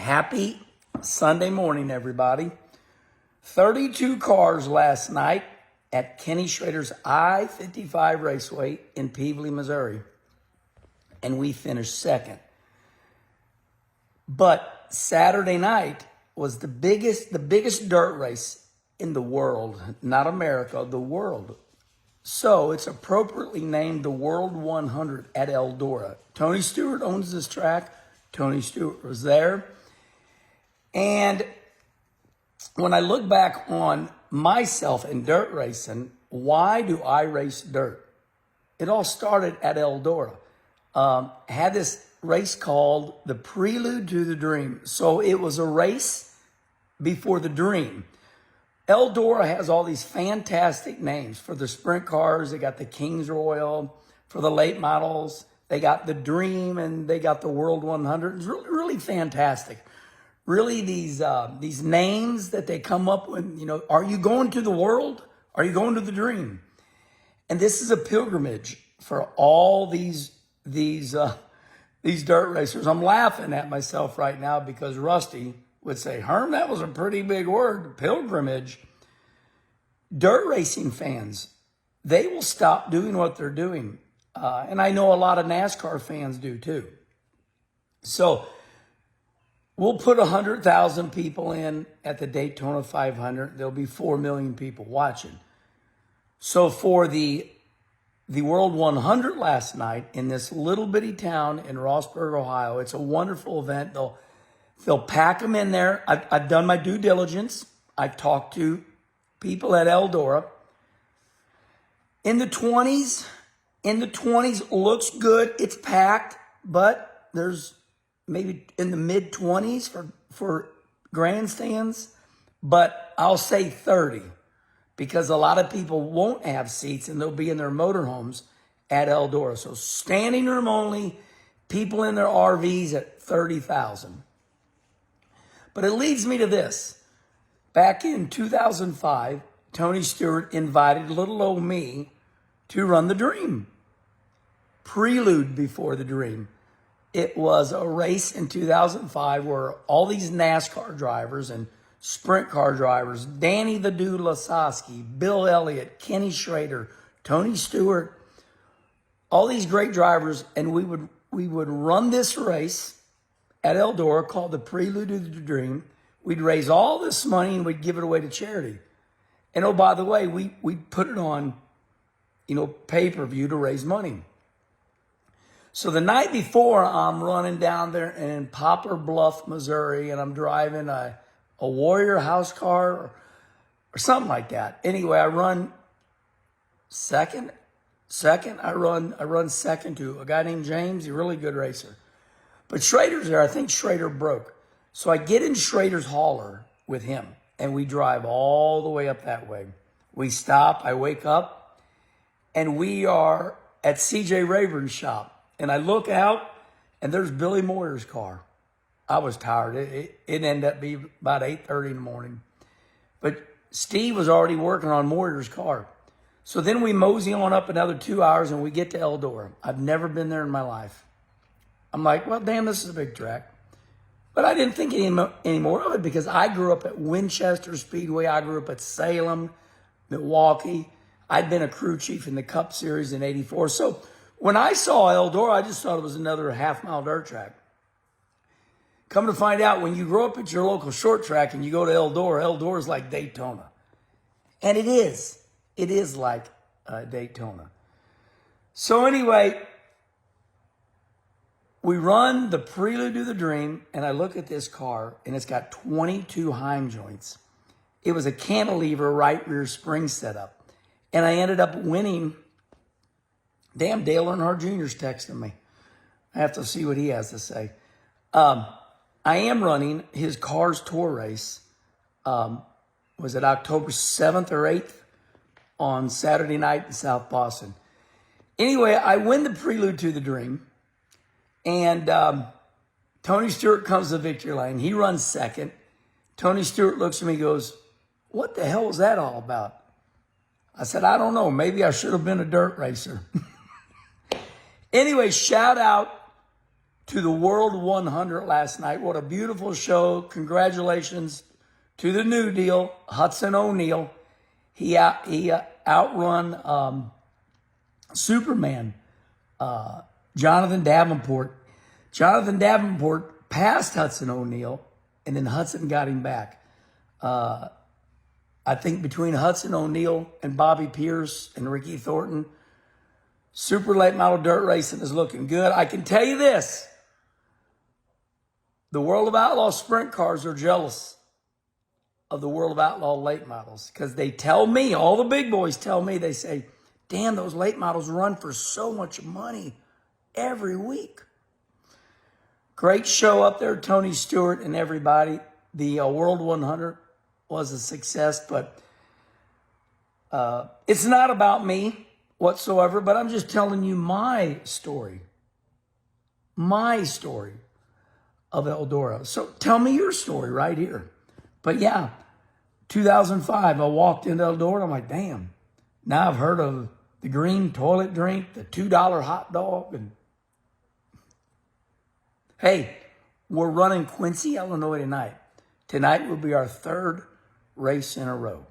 Happy Sunday morning, everybody. 32 cars last night at Kenny Schrader's I-55 Raceway in Peevely, Missouri. And we finished second. But Saturday night was the biggest dirt race in the world, not America, the world. So it's appropriately named the World 100 at Eldora. Tony Stewart owns this track. Tony Stewart was there. And when I look back on myself in dirt racing, why do I race dirt? It all started at Eldora. Had this race called the Prelude to the Dream. So it was a race before the dream. Eldora has all these fantastic names for the sprint cars. They got the King's Royal. For the late models, they got the Dream and they got the World 100. It's really, really fantastic. Really, these names that they come up with, are you going to the world? Are you going to the dream? And this is a pilgrimage for all these dirt racers. I'm laughing at myself right now because Rusty would say, Herm, that was a pretty big word, pilgrimage. Dirt racing fans, they will stop doing what they're doing. And I know a lot of NASCAR fans do too. So we'll put 100,000 people in at the Daytona 500. There'll be 4 million people watching. So for the World 100 last night in this little bitty town in Rossburg, Ohio, it's a wonderful event. They'll pack them in there. I've done my due diligence. I've talked to people at Eldora. In the 20s looks good. It's packed, but there's maybe in the mid-20s for grandstands, but I'll say 30 because a lot of people won't have seats and they'll be in their motorhomes at Eldora. So standing room only, people in their RVs at 30,000. But it leads me to this. Back in 2005, Tony Stewart invited little old me to run the Dream. Prelude before the Dream. It was a race in 2005 where all these NASCAR drivers and sprint car drivers, Danny the Dude Lasowski, Bill Elliott, Kenny Schrader, Tony Stewart, all these great drivers, and we would run this race at Eldora called the Prelude to the Dream. We'd raise all this money and we'd give it away to charity. And oh, by the way, we put it on, pay-per-view to raise money. So the night before, I'm running down there in Poplar Bluff, Missouri, and I'm driving a Warrior house car or something like that. Anyway, I run second. I run second to a guy named James. He's a really good racer. But Schrader's there. I think Schrader broke. So I get in Schrader's hauler with him, and we drive all the way up that way. We stop. I wake up, and we are at C.J. Rayburn's shop. And I look out, and there's Billy Moyer's car. I was tired. It ended up being about 8:30 in the morning. But Steve was already working on Moyer's car. So then we mosey on up another 2 hours, and we get to Eldora. I've never been there in my life. I'm like, well, damn, this is a big track. But I didn't think any more of it because I grew up at Winchester Speedway. I grew up at Salem, Milwaukee. I'd been a crew chief in the Cup Series in '84. So when I saw Eldora, I just thought it was another half-mile dirt track. Come to find out, when you grow up at your local short track and you go to Eldora's like Daytona. And it is. It is like Daytona. So anyway, we run the Prelude to the Dream, and I look at this car, and it's got 22 Heim joints. It was a cantilever right rear spring setup. And I ended up winning. Damn, Dale Earnhardt Jr.'s texting me. I have to see what he has to say. I am running his Cars Tour race. Was it October 7th or 8th on Saturday night in South Boston? Anyway, I win the Prelude to the Dream. And Tony Stewart comes to victory lane. He runs second. Tony Stewart looks at me and goes, what the hell was that all about? I said, I don't know. Maybe I should have been a dirt racer. Anyway, shout out to the World 100 last night. What a beautiful show. Congratulations to the New Deal, Hudson O'Neal. He outrun Superman, Jonathan Davenport. Jonathan Davenport passed Hudson O'Neal, and then Hudson got him back. I think between Hudson O'Neal and Bobby Pierce and Ricky Thornton, super late model dirt racing is looking good. I can tell you this. The World of Outlaw sprint cars are jealous of the World of Outlaw late models because they tell me, all the big boys tell me, they say, damn, those late models run for so much money every week. Great show up there, Tony Stewart and everybody. The World 100 was a success, but it's not about me whatsoever, but I'm just telling you my story of Eldora. So tell me your story right here. But yeah, 2005, I walked into Eldora. I'm like, damn, now I've heard of the green toilet drink, the $2 hot dog. And hey, we're running Quincy, Illinois tonight. Tonight will be our third race in a row.